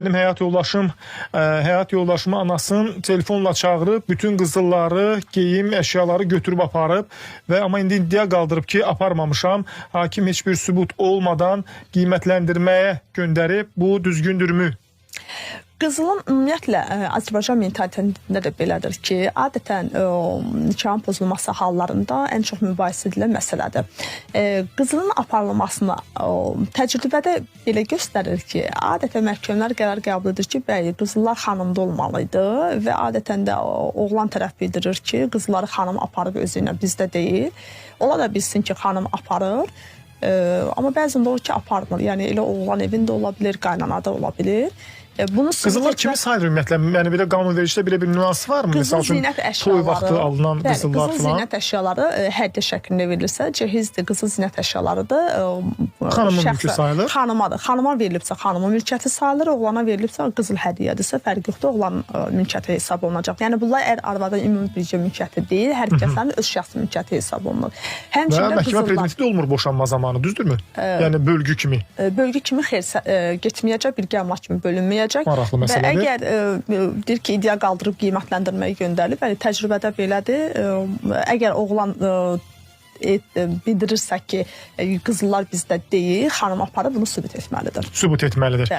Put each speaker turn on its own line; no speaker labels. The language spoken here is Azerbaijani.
Benim həyat yoldaşımı anasının telefonla çağırıb, bütün qızılları, geyim, əşyaları götürüb aparıb və amma indi iddia qaldırıb ki, aparmamışam. Hakim heç bir sübut olmadan qiymətləndirməyə göndərib. Bu düzgündürmü?
Qızılın ümumiyyətlə Azərbaycan mentalitetində də belədir ki, adətən nikahın pozulması hallarında ən çox mübahisə edilən məsələdir. Qızılın aparılmasına təcrübədə belə göstərir ki, adətən məhkəmələr qərar qəbul edir ki, bəli, qızıllar xanımda olmalıydı və adətən də oğlan tərəf bildirir ki, qızılları xanım aparıb özü ilə, bizdə deyil. Ola da bilsin ki, xanım aparır. Amma bəzən də olur ki, aparmır. Yəni elə oğlan evində ola bilir, qaynanada ola bilir.
Qızıllar kimi sayılır ümumiyyətlə? Yəni bir də qanunvericidə belə bir nüans var mı?
Qızıl zinət əşyaları,
toy vaxtı alınan qızıllar
qızıl zinət əşyaları hədiyyə şəklində verilirsə, cehizdir, qızıl zinət əşyalarıdır.
Xanımın mülkü sayılır?
Xanımadır. Xanıma verilibsə xanımın mülkiyyəti sayılır, oğlana verilibsə qızıl hədiyyədirsə fərq yoxdur, oğlanın mülkiyyəti hesab olunacaq. Yəni bunlar əgər arvadın ümumi bircə mülkiyyəti deyil, hər kəsənin öz şəxsi mülkiyyəti hesab olunur.
Və məhkəmə predmeti də olmur boşanma zamanı, düzdürmü? Yəni bölgü kimi.
Bölgü kimi getməyəcək, bir əmlak kimi bölünməyəcək.
Maraqlı məsələdir.
Və əgər deyir ki, iddia qaldırıb qiymətləndirməyə göndərilib, yəni təcrübədə belədir. Əgər oğlan bildirirsə ki, qızıllar bizdə deyil, xanım aparıb bunu sübut etməlidir.
Sübut etməlidir.